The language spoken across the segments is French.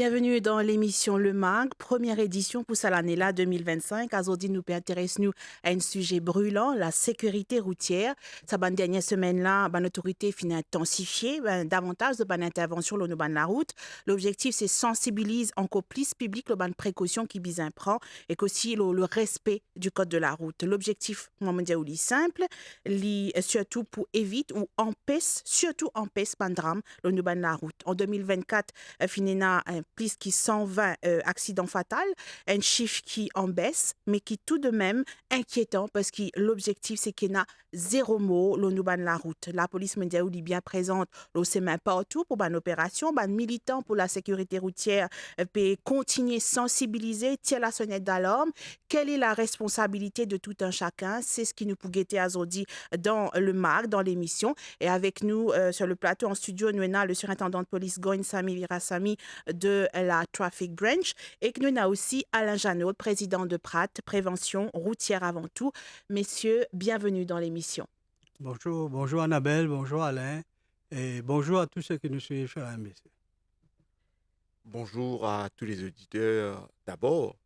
Bienvenue dans l'émission Le Mag, première édition pour cette année-là 2025. Aujourd'hui, nous intéressons à un sujet brûlant, la sécurité routière. Ça, ben, dernière semaine-là, ben, l'autorité finit intensifier davantage de ben, intervention le ban la route. L'objectif, c'est sensibiliser encore plus public le ban précaution qui bizin prend et qu'aussi le respect du code de la route. L'objectif, moi, me dire, simple, surtout pour éviter ou empêcher, surtout empêcher ban drame le ban la route. En 2024, finina plus que 120 accidents fatals, un chiffre qui en baisse, mais qui tout de même inquiétant parce que l'objectif c'est qu'il y a zéro mot le ban la route. La police mondiale est bien présente, le sait même partout pour une opération, ban militant pour la sécurité routière peut continuer à sensibiliser, tirer la sonnette d'alarme. Quelle est la responsabilité de tout un chacun? C'est ce qui nous peut guetter aujourd'hui dans le MAG, dans l'émission. Et avec nous sur le plateau en studio, nous avons le surintendant de police Goin Sami Virasami de la Traffic Branch et que nous avons aussi Alain Janot, président de PRAT, Prévention routière avant tout. Messieurs, bienvenue dans l'émission. Bonjour, bonjour Annabelle, bonjour Alain et bonjour à tous ceux qui nous suivent sur MBC. Bonjour à tous les auditeurs d'abord.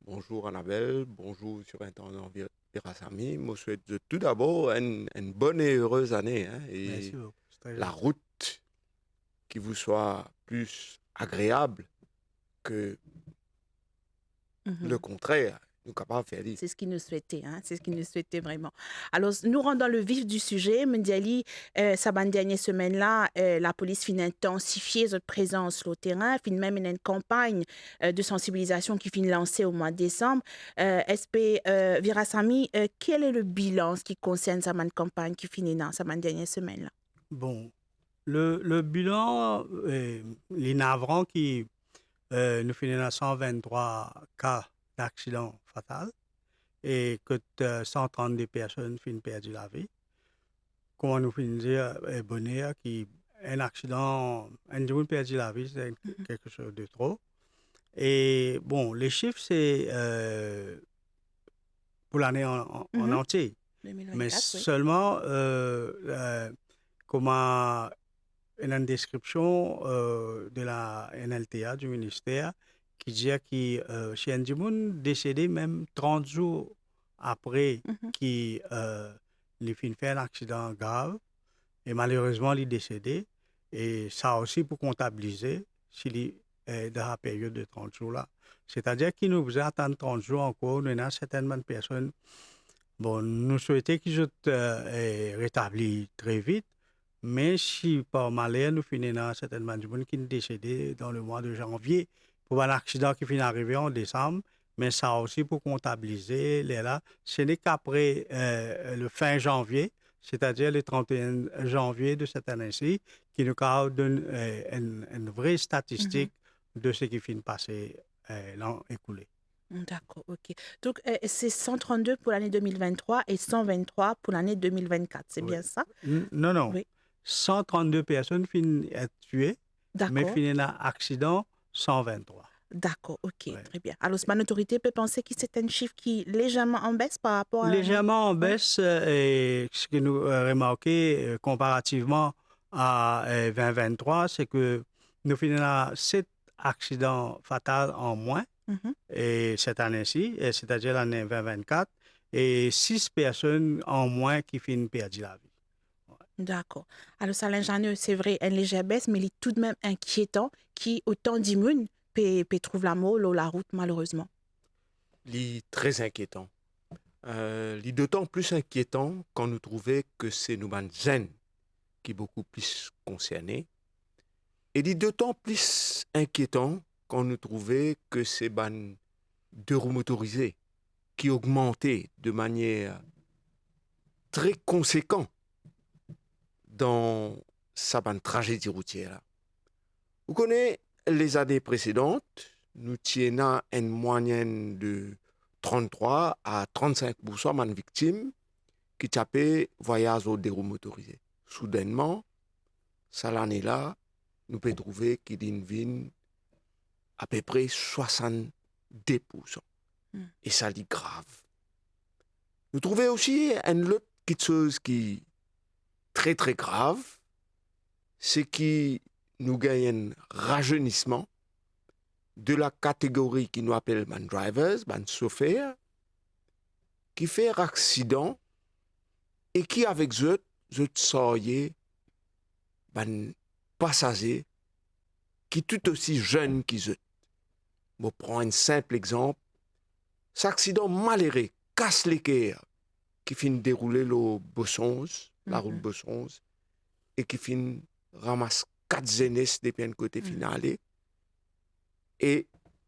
Bonjour Annabelle, bonjour surintendant Virasami. Je vous souhaite tout d'abord une bonne et heureuse année. Merci Et beaucoup. la route qui vous soit plus agréable que le contraire. Nous sommes capables de faire dire. C'est ce qu'il nous souhaitait, c'est ce qu'il nous souhaitait vraiment. Alors, nous rendons dans le vif du sujet. Mendiali, ça dernière semaine-là, la police finit intensifier notre présence sur le terrain, finit même une campagne de sensibilisation qui finit lancée au mois de décembre. SP Virasami, quel est le bilan ce qui concerne sa campagne qui finit dans sa dernière semaine-là? Bon, le bilan, les navrants qui nous finissent à 123 cas d'accidents fatals et que 132 personnes finissent perdu la vie. Comment nous finissons dire, bonheur, qui un accident, un jour perdu la vie, c'est quelque chose de trop. Et bon, les chiffres, c'est pour l'année en entier. 2024, Mais oui. seulement, comment une description de la NLTA, du ministère, qui dit que chez Ndimoun décédé même 30 jours après qu'il fait un accident grave. Et malheureusement, il est décédé. Et ça aussi pour comptabiliser s'il est dans la période de 30 jours-là. C'est-à-dire qu'il nous faisait attendre 30 jours encore. Nous avons certainement de personnes. Bon, nous souhaitons qu'ils soient rétablis très vite. Mais si par malheur, nous finissons certainement du monde qui est décédé dans le mois de janvier pour un accident qui finit d'arriver en décembre. Mais ça aussi pour comptabiliser les là. Ce n'est qu'après le fin janvier, c'est-à-dire le 31 janvier de cette année-ci, qui nous donne une vraie statistique de ce qui finit de passer l'an écoulé. D'accord, ok. Donc, c'est 132 pour l'année 2023 et 123 pour l'année 2024, c'est bien ça? Non. Oui. 132 personnes finissent être tuées, mais finissent dans accident 123. D'accord, ok, très bien. Alors, ma autorité peut penser que c'est un chiffre qui est légèrement en baisse par rapport à... Légèrement en baisse, et ce que nous remarquons comparativement à 2023, c'est que nous finissons 7 accidents fatals en moins et cette année-ci, c'est-à-dire l'année 2024, et 6 personnes en moins qui finissent perdu la vie. D'accord. Alors, ça, l'ingénieur, c'est vrai, une légère baisse, mais il est tout de même inquiétant qui, autant d'immunes, peut trouver la mort ou la route, malheureusement. Il est très inquiétant. Il est d'autant plus inquiétant quand nous trouvons que c'est nous jeunes qui est beaucoup plus concernés. Et il est d'autant plus inquiétant quand nous trouvons que c'est deux roues motorisées qui augmentaient de manière très conséquente dans sa tragédie routière. Vous connaissez les années précédentes, nous tenions une moyenne de 33 à 35% de victimes qui tapaient voyage aux deux roues motorisées. Soudainement, cette année-là, nous pouvons trouver qu'il y a une ville à peu près 70%. Et ça dit grave. Nous trouvons aussi une autre chose qui est très très grave, c'est que nous gagnons un rajeunissement de la catégorie qui nous appelle man drivers, man chauffeurs, qui fait accident et qui avec eux soyez man passagers qui tout aussi jeunes qu'ils eux. Je prends un simple exemple. Cet accident malheureux casse l'équerre qui finit dérouler le Bossons, la route Bossons, et qui finit ramasse 4 jeunesses depuis un côté finale. Et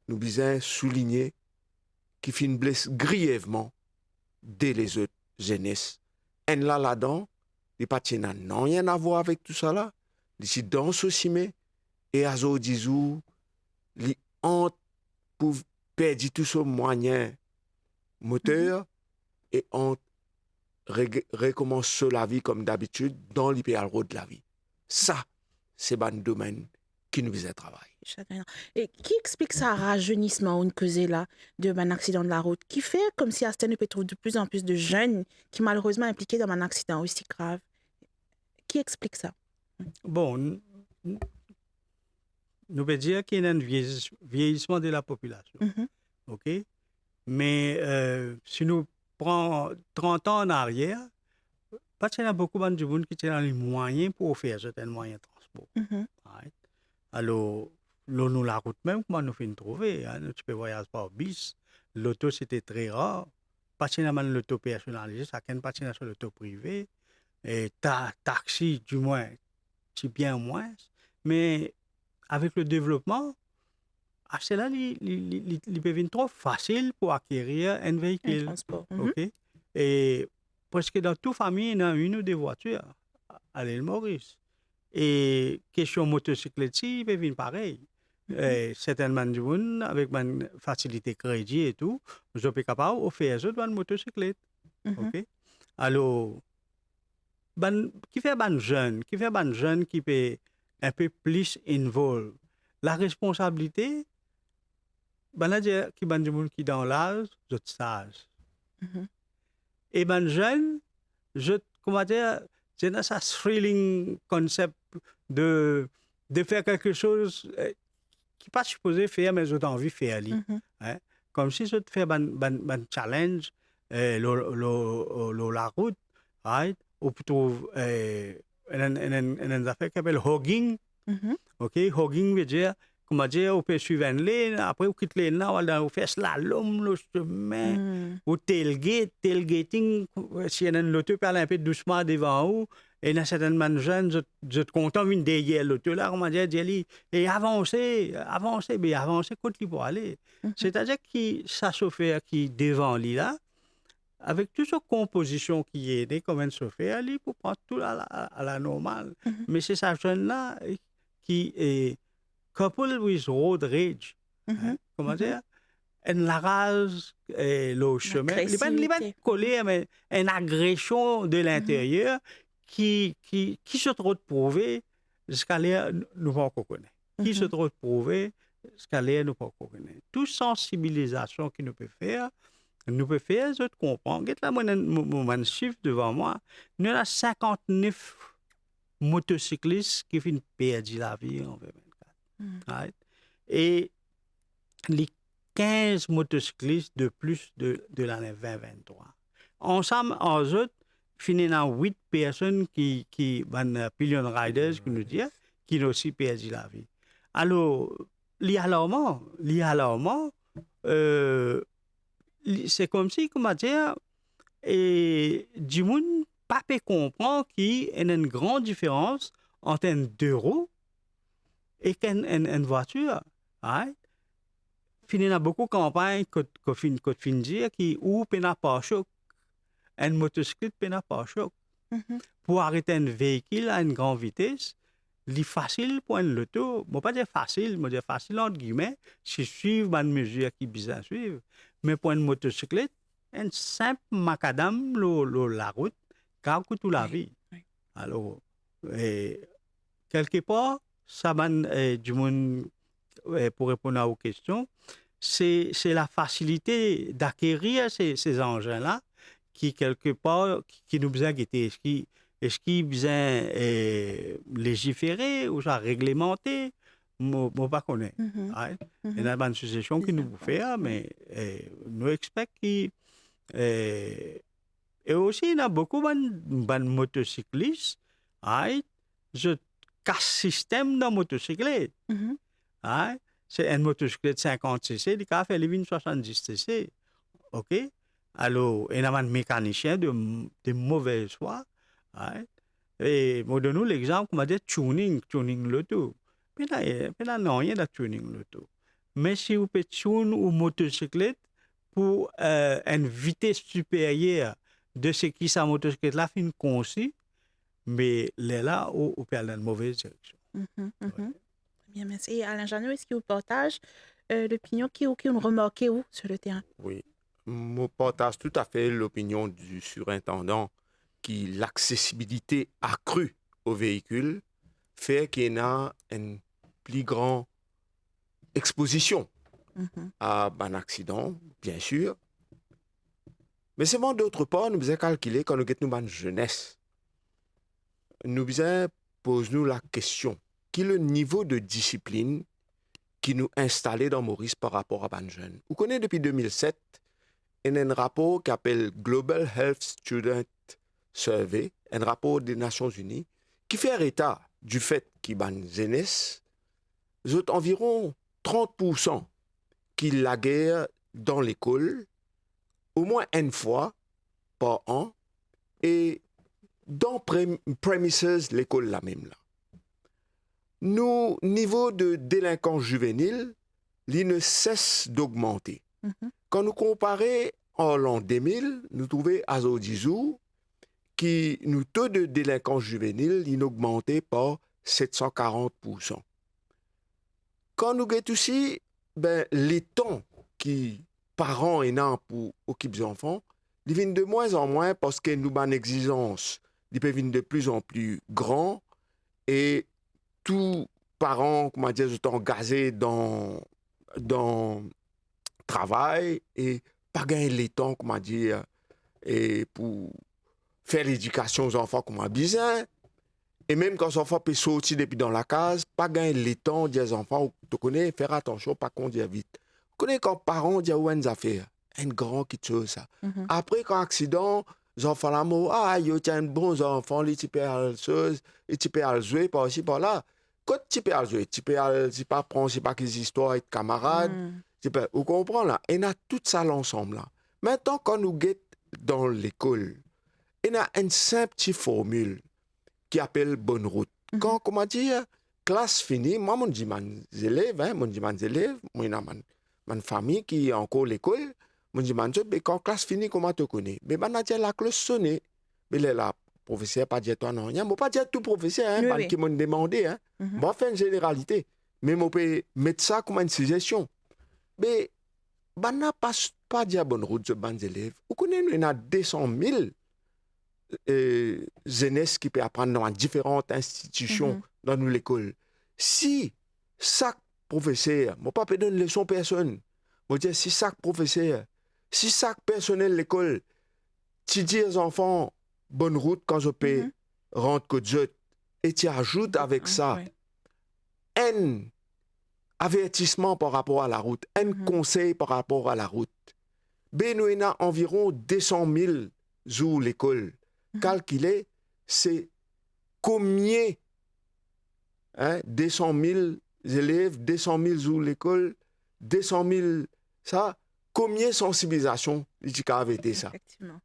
nous besoin souligner qui finit blesse grièvement dès les autres jeunesses. Et là-dedans, les patients n'ont rien à voir avec tout ça là. Ils dans ce cimé et à zo disou, les honte pour perdre tout ce moyen moteur et on recommence la vie comme d'habitude dans l'hyper road de la vie. Ça, c'est un domaine qui nous faisait travailler. Et qui explique ça rajeunissement on causait là de un accident de la route qui fait comme si à Aston peut trouver de plus en plus de jeunes qui malheureusement impliqués dans un accident aussi grave. Qui explique ça? Bon, nous pouvons dire qu'il y a un vieillissement de la population. OK? Mais si nous prenons 30 ans en arrière, parce qu'il y a beaucoup de monde qui ont les moyens pour faire certains moyens de transport. Right? Alors, nous, la route même, comment nous finissons trouver? Hein? Tu peux voyager par bus. L'auto, c'était très rare. Pas seulement l'auto personnalisé, ça n'a pas sur l'auto privé. Et taxi, du moins, c'est bien moins. Mais avec le développement, c'est là, il peut devenir trop facile pour acquérir un véhicule. Un transport. OK? Et presque dans toute famille, il y a une ou deux voitures à l'île Maurice. Et question motocyclette, il peut venir pareil. Certainement, avec une facilité crédit et tout, je suis capable de faire une motocyclette. OK? Alors, qui fait ban jeune qui peut un peu plus involve la responsabilité là dire qui ban du monde qui dans l'âge je sage et ban jeune je comment dire c'est dans ça thrilling concept de faire quelque chose qui pas supposé faire mais j'ai envie de faire hein? Comme si je te fais ban challenge la route right ou plutôt une affaire qui s'appelle hogging. OK, hogging veut dire, comment dire, on peut suivre une ligne, après on quitte la ligne, on fait slalom, le chemin, ou tailgating, si l'auto parle un peu doucement devant vous, et dans certaines jeunes, je te content une derrière l'auto, là, comment dire, et avancer, quand il peut aller. C'est-à-dire que ça chauffeur qui devant lui là, avec toute cette composition qui est comme un chauffeur, il peut prendre tout à la normale. Mais c'est sa jeune-là qui est coupled with road rage. Comment dire? Une rage, le chemin. Il n'est pas collé, mais une agression de l'intérieur qui se trouve prouver jusqu'à l'air, nous ne pouvons pas connaître. Qui se trouve prouver jusqu'à l'air, nous ne pouvons pas connaître. Toute sensibilisation qu'il nous peut faire, je te comprends. Regarde là, mon chiffre devant moi. Nous avons 59 motocyclistes qui finissent perdre la vie en 2024. Right? Et les 15 motocyclistes de plus de l'année 2023. Ensemble, en autres, finissent dans 8 personnes qui sont pillion riders, qui nous disent, qui ont aussi perdu la vie. Alors, l'alarmant, c'est comme si, comment dire, et du monde pas peut comprendre qu'il y a une grande différence entre un 2 roues et une voiture. Right? Il y a beaucoup de campagnes qui fin dire qui ou n'a pas choc, un motocyclette n'a pas choc. Pour arrêter un véhicule à une grande vitesse, c'est facile pour une auto. Je ne vais pas dire facile, je vais dire facile entre guillemets, si suivre une mesure qui est bien à suivre. Mais pour une motocyclette, un simple macadam, la route, car toute la vie. Alors, quelque part, ça va du monde, pour répondre à vos questions, c'est la facilité d'acquérir ces engins-là qui, quelque part, qui nous besoin guetter. Est-ce qu'il besoin légiférer ou ça réglementer? moi pas connais. Mhm. Right? Mhm. Il y a une suggestion C'est qui ça. nous fait, mais nous expect qui et aussi il y a beaucoup de motocyclistes, right? Je casse système dans motocyclette. Mhm. Right? C'est une motocyclette 50 cc, il a fait les 70 cc. OK? Alors, il y a un mécanicien de mauvaise foi. Right? Et moi, donne-nous l'exemple, on m'a dit tuning l'auto. Puis là, non, rien de tuning l'auto. Mais si vous pouvez tuner une motocyclette pour une vitesse supérieure de ce qui sa motocyclette là fin conçue, mais là, on peut aller dans une mauvaise direction. Mhm. Mhm. Bien, merci. Et Alain Janot, est-ce que vous partagez l'opinion qui vous remarquez où sur le terrain? Oui, je partage tout à fait l'opinion du surintendant qui l'accessibilité accrue aux véhicules fait qu'il y a une plus grande exposition Mhm. à un accident, bien sûr. Mais c'est bon, d'autre part, nous devons calculer quand nous avons une jeunesse. Nous devons poser la question, quel est le niveau de discipline qui nous installé dans Maurice par rapport à une jeune? Vous connaissez depuis 2007, il y a un rapport qui s'appelle Global Health Student Survey, un rapport des Nations Unies, qui fait état du fait qu'il y a une jeunesse, environ 30% qui la guerre dans l'école, au moins une fois par an, et dans premises l'école la même là. Nous, niveau de délinquance juvénile, il ne cesse d'augmenter. Mhm. Quand nous comparons en l'an 2000, nous trouvons à Zodizou qui nous taux de délinquance juvénile il augmenté par 740%. Quand nous avons aussi les temps qui parents et non pour occuper les enfants, ils viennent de moins en moins parce que nous avons une exigence, ils peuvent venir de plus en plus grands et tous parents, comment dire, sont engagés dans travail et pas gagner les temps, comment dire, et pour faire l'éducation aux enfants comme besoin. Et même quand les enfants peuvent sortir depuis dans la case, pas gagner les temps des enfants, tu connais, faire attention, pas conduire vite. Tu connais quand parents disent une affaire, un grand qui tue ça. Mhm. Après, quand accident, les enfants là, il y a un bon enfant, ils peuvent jouer par ici, par là. Quand tu peux jouer, tu peux pas prendre, pas des histoires avec camarades. Mhm. Vous comprenez là? Et on a tout ça l'ensemble là. Maintenant, quand nous sommes dans l'école, il y a une simple petite formule qui appelle bonne route. Quand, comment dire, classe finie, moi, je dis mes élèves, moi, il y a ma famille qui est encore à l'école, je dis, mais quand classe finie, comment tu connais? Mais je dis, la cloche sonne. Mais là, professeur, pas dire toi non. Je ne pas dire tout professeur, hein, Oui, oui. qui m'ont demandé. Hein. Mhm. Moi, je fais une généralité. Mais je peux mettre ça comme une suggestion. Mais je ne pas dire bonne route, ce ban élèves. Vous connaissez, il y a 200 000 jeunesse qui peut apprendre dans différentes institutions dans l'école. Si chaque professeur, je ne pas donner une leçon à personne, je dire si chaque professeur, si chaque personnel de l'école, tu dis aux enfants bonne route quand je peux rendre que Dieu, et tu ajoutes avec ça un avertissement par rapport à la route, un conseil par rapport à la route. Ben nous avons environ 200 000 jours l'école. Calculer, c'est combien 200 000 élèves, 200 000 jours l'école, 200 000, ça, combien sensibilisation avait été ça? Effectivement.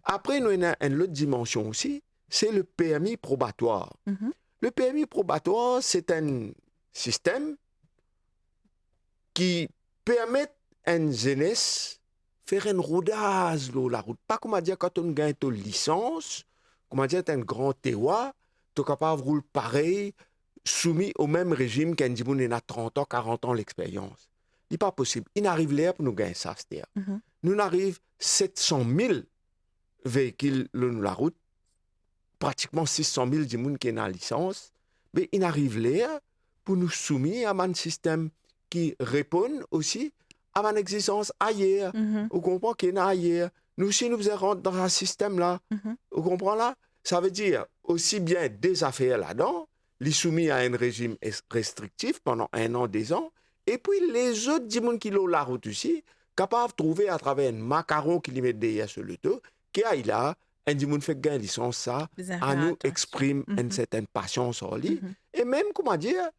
Après, nous avons une autre dimension aussi, c'est le permis probatoire. Le permis probatoire, c'est un système qui permet à une jeunesse faire un rodage sur la route. Pas comme dire quand on gagne ta licence, comment dire, tu as un grand terroir, tu es capable de rouler pareil, soumis au même régime qu'un Djiboun a 30 ans, 40 ans l'expérience. Ce n'est pas possible. Il n'arrive là pour nous gagner ça, c'est-à-dire. Nous n'arrivons 700 000 véhicules sur la route, pratiquement 600 000 Djiboun qui ont la licence, mais il n'arrive là pour nous soumettre à un système qui répond aussi à une existence ailleurs. Vous comprenez qu'il y a ailleurs. Nous aussi, nous rentrons dans un système là. Vous comprenez là? Ça veut dire aussi bien des affaires là-dedans les soumis à un régime restrictif pendant 1 an, 2 ans. Et puis les autres gens qui ont la route aussi, capables de trouver à travers un macaron qui les met derrière sur le dos, qui a là, un gens fait gagner licence, ça, à nous exprime une certaine passion sur lui. Et même, comment dire,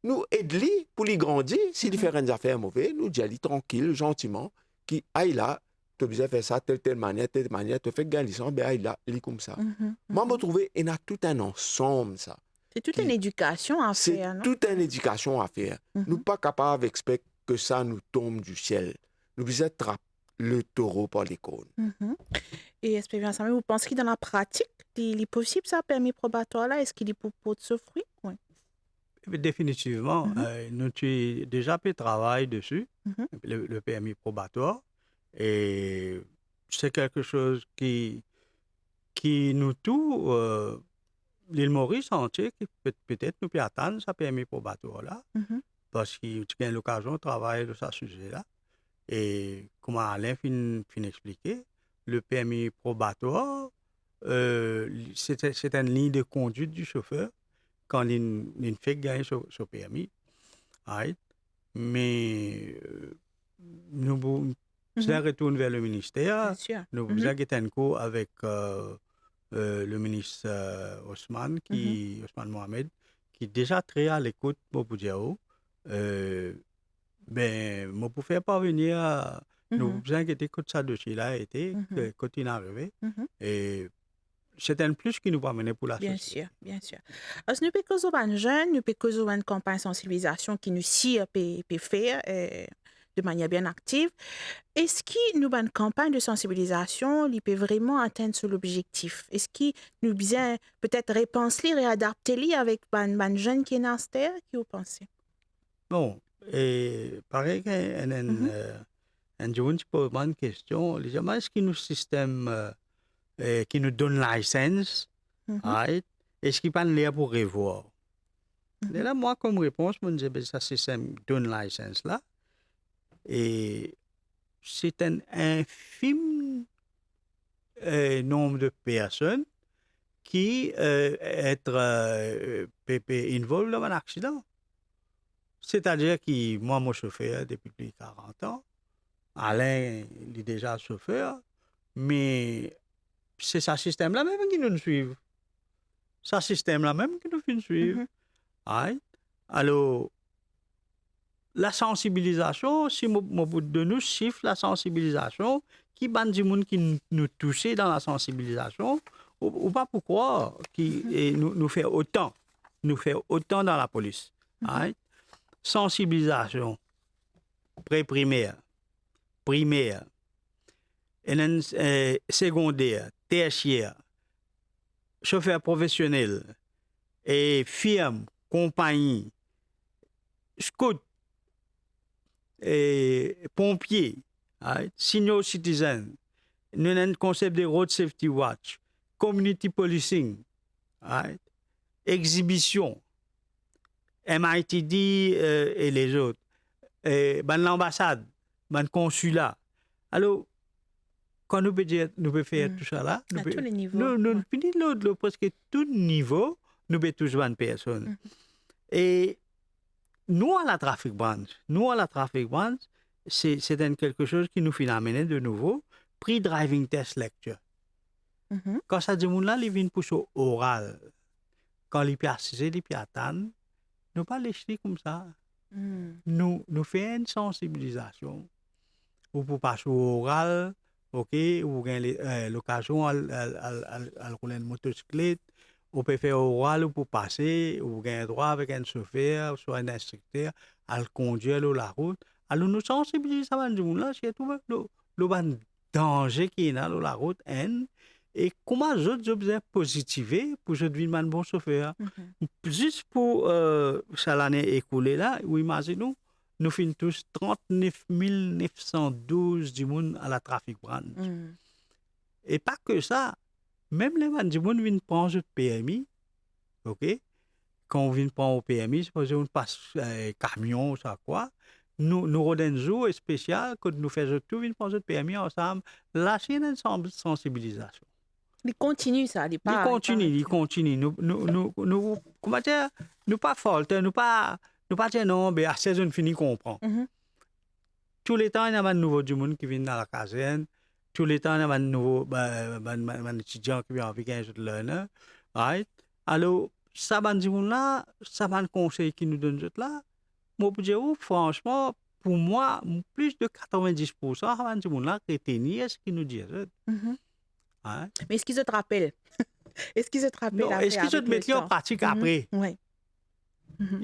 nous aider pour les grandir, s'il fait une affaire mauvaise, nous disons tranquille, gentiment, qui aille là, tu as besoin de faire ça, telle manière, tu fais gagner licence, ben aille là, il est comme ça. Moi, je trouve qu'il y a tout un ensemble, ça. C'est toute une éducation à faire, non? C'est toute une éducation à faire. Nous ne sommes pas capables d'expecter que ça nous tombe du ciel. Nous devons attraper le taureau par les cônes. Et est-ce que vous pensez que dans la pratique, il est possible ça, permis probatoire là? Est-ce qu'il est pour ce fruit? Oui. Définitivement, nous avons déjà fait travail dessus, le permis probatoire. Et c'est quelque chose qui nous tout, l'île Maurice entière, qui peut-être nous peut attendre ça permis probatoire là, parce qu'il y a l'occasion de travailler de ce sujet-là. Et comme Alain fin expliqué, le permis probatoire, c'est une ligne de conduite du chauffeur quand il fait gagner son permis. Right? Mais nous retourne vers le ministère. Nous avons un cours avec le ministre Ousmane Mohamed, qui est déjà très à l'écoute pour Diao. Ben, moi, pour faire parvenir, nous vous inquiétez que ça dossier-là été, quand il est arrivé. Et c'est un plus qui nous va mener pour la société. Bien sûr. Alors, nous pouvons être jeunes, nous pouvons une campagne de sensibilisation qui nous peut faire de manière bien active. Est-ce que nous avons une campagne de sensibilisation qui peut vraiment atteindre l'objectif? Est-ce que nous bien peut-être repenser et adapter avec les jeunes qui sont dans cette terre? Qui vous pensez? Bon, et pareil un jour, tu peux poser une question. Est-ce que nous système qui nous donne la licence, right? Est-ce qu'il pas l'air pour revoir? Et là, moi, comme réponse, je dis que ce système donne la licence là. Et c'est un infime nombre de personnes qui être involvées dans un accident. C'est-à-dire que moi, mon chauffeur depuis plus de 40 ans, Alain, il est déjà chauffeur, mais c'est ce système-là même qui nous suit. Ce système-là même qui nous suit. Right? Alors, la sensibilisation, si mon bout de nous chiffre la sensibilisation, qui bandi monde qui nous touche dans la sensibilisation, ou pas pourquoi, qui nous fait autant dans la police. Right? Sensibilisation, pré-primaire, primaire, secondaire, tertiaire, chauffeur professionnel, et firme, compagnie, scout, et pompier, right? Senior citizen, nous avons un concept de road safety watch, community policing, right? Exhibition, MITD et les autres, l'ambassade, le consulat. Alors, quand nous pouvons faire tout ça là, à tous les niveaux. Nous finissons presque tout niveau, nous pouvons toujours une personne. Et nous, à la Traffic Branch, c'est quelque chose qui nous fait amener de nouveau, pre-driving test lecture. Quand ça dit là, ils viennent pour son oral. Quand ils peuvent assister, ils peuvent attendre. Nous pas laisser comme ça. Nous faisons une sensibilisation. Ou pour passer au oral, ok, ou l'occasion à rouler une motocyclette, ou peut faire oral pour passer, ou gagner droit avec un chauffeur, soit un instructeur, à conduire la route. Alors nous sensibilisons les gens là, c'est tout le danger qui est dans la route, et comment je dois positiver pour je devienne un bon chauffeur. Juste pour l'année écoulée là, où imaginez-nous, nous finissons tous 39 912 du monde à la Traffic Branch. Et pas que ça, même les gens du monde viennent prendre le PMI, ok? Quand on vient prendre au PMI, supposons qu'on passe camion, ça quoi, nous rodons un jour spécial, quand nous faisons tout, viennent prendre le PMI ensemble, là c'est une sensibilisation. Il continue ça, il Il pas. continue. Nous, comment dire, nous pas faute, nous pas dire non, mais à 16 on finit comprend. Tous les temps, il y a un nouveau du monde qui vient dans la caserne. Tous les temps, il y a un nouveau étudiant qui vient avec un autre learner. Right? Alors, ça, du monde là, ça, conseil qui nous donne là, moi, pour dire, franchement, pour moi, plus de 90%, du monde là, retenir ce qu'il nous dit. Hein? Mais est-ce qu'ils se te rappellent? Est-ce qu'ils se te rappellent Non, après, est-ce qu'ils se avec le mettent en temps? pratique après? Oui.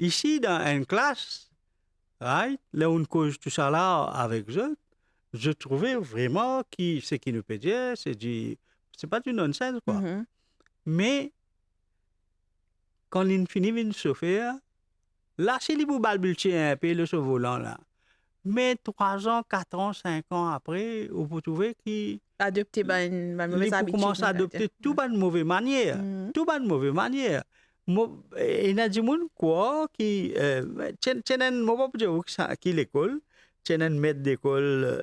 Ici, dans une classe, right, là où on cause tout ça là avec eux, je trouvais vraiment que ce qui nous peut dire, c'est pas du nonsense, quoi. Mais, quand il finit de se faire, là, c'est les pour balbutier un peu le ce volant là. Mais 3 ans, 4 ans, 5 ans après, vous pouvez trouver qu'il Adopter une mauvaise habitude. commence à adopter tout de mauvaise manière. Tout de mauvaise manière. Il y a des gens quoi qui tiennent moi pas dire qui l'école tiennent maître d'école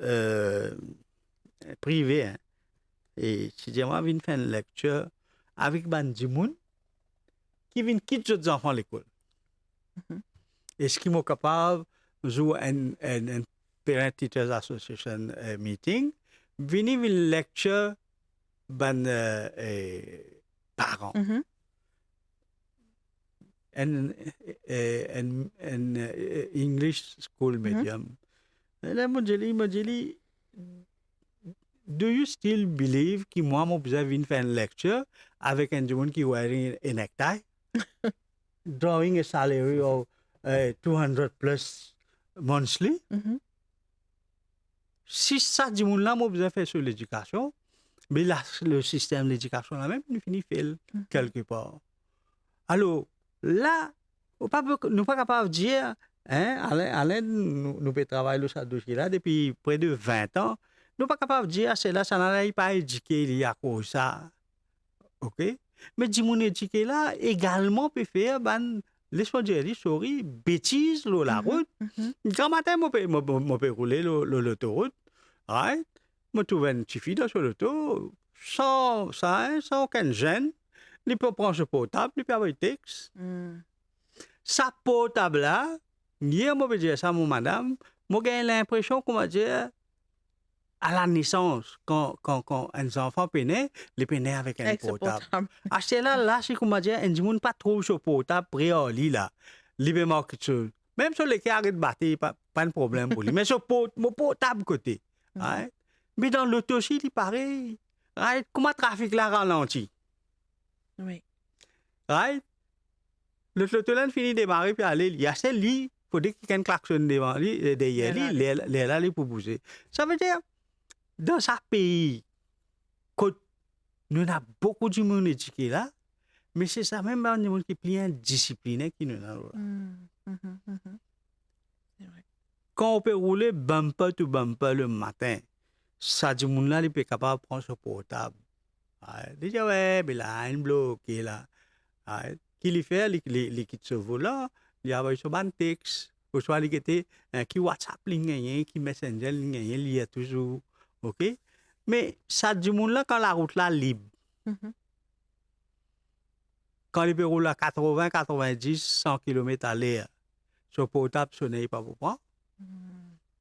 privé hein. Et si moi vient faire une lecture avec des gens qui viennent quitter les enfants à l'école. Est-ce qu'ils sont capables de jouer un Parent Teachers Association meeting venir une lecture ben parents and English school medium. And then Mojeli, do you still believe que moi mon besoin venir faire une lecture avec un jeune qui wearing a necktie, drawing a salary of 200 plus monthly? Si ça dit mon là mon besoin faire sur l'éducation, mais là le système d'éducation là même il finit fail quelque part. Alors là nous pas capable de dire hein Alain nous peut travailler sur ce dossier là depuis près de 20 ans, nous pas capable de dire c'est là ça n'allait pas éduquer il y a quoi ça. OK? Mais dit mon éduqué là également peut faire laisse-moi dire, sorry, bêtise, la route. Quand matin, je peux rouler l'autoroute. Right? Je trouve une petite fille sur l'auto, sans aucun gêne. Il peut prendre ce portable, il peut avoir un texte. Ça portable là, hier, je peux dire ça à mon madame, j'ai l'impression qu'on va dire, à la naissance, quand un enfant est né, il est né avec un portable. À ce là, c'est comme dire, un monde pas trop sur portable prêt à lui là. Il peut marquer sur même sur les carrés de bâtir, pas de problème pour lui. Mais sur mon portable côté. Right? Mais dans l'auto aussi, il est pareil. Right? Comment le trafic là ralentit? Oui. Right? L'auto là finit de démarrer puis aller. Il y a celle là, il faut dire qu'il y a un klaxon devant lui, derrière lui, il est là pour bouger. Ça veut dire dans ce pays, nous avons beaucoup de monde éduqué là, mais c'est ça même des gens qui sont plus indisciplinés qui nous avons là. Quand on peut rouler bumper to bumper le matin, ça dit monde là, il peut capable de prendre son portable. Il dit ouais, mais là, il est bloqué là. Qu'il fait, il quitte ce volant, il y a son ban texte, ou soit il était qui WhatsApp, qui Messenger, il y a toujours. OK? Mais ça dit monde là quand la route là libre. Quand il peut rouler à 80, 90, 100 km à l'heure, son portable sonne pas pour moi.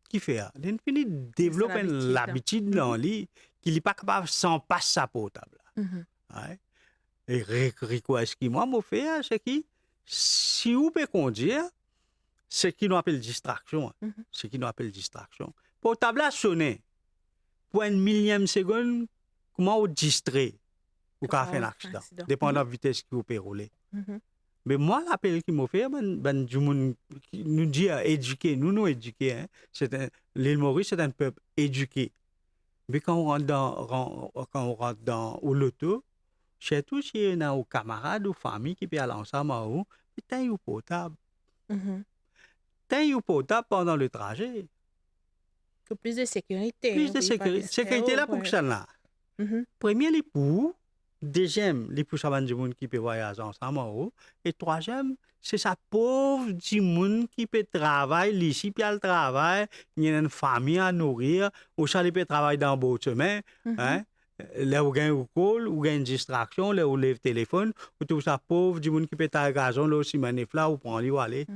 Qui fait? Il finit de développer l'habitude dans lui qu'il n'est pas capable sans passer sa portable. Et ce qui moi fait, c'est que si vous pouvez conduire, c'est ce qui nous appelle distraction. Ce qui nous appelle distraction. Portable a sonné. Pour une millième seconde, comment vous distrait ou qu'à faire un accident, dépendant de la vitesse que vous pouvez rouler. Mais moi, l'appel qui m'a fait, du monde qui nous dit éduquer, nous éduquer. Hein. L'île Maurice, c'est un peuple éduqué. Mais quand on rentre dans l'auto, chez tous, il y a des camarades ou familles qui peuvent aller ensemble, puis t'as eu portable. T'as eu portable pendant le trajet. Plus de sécurité. Plus de sécurité. Sécurité là pour que ça là. Premier, les pour. Deuxième, les pour ça, du monde qui peut voyager ensemble. Et troisième, c'est ça pauvre du monde qui peut travailler ici, puis elle travaille. Il y a une famille à nourrir. Ou ça, il peut travailler dans beau chemin. là où gagne ou call, ou gagne une distraction, là où lève téléphone, ou tout ça pauvre, du monde qui peut tailler gazon, là aussi manif là, ou prend lui ou aller.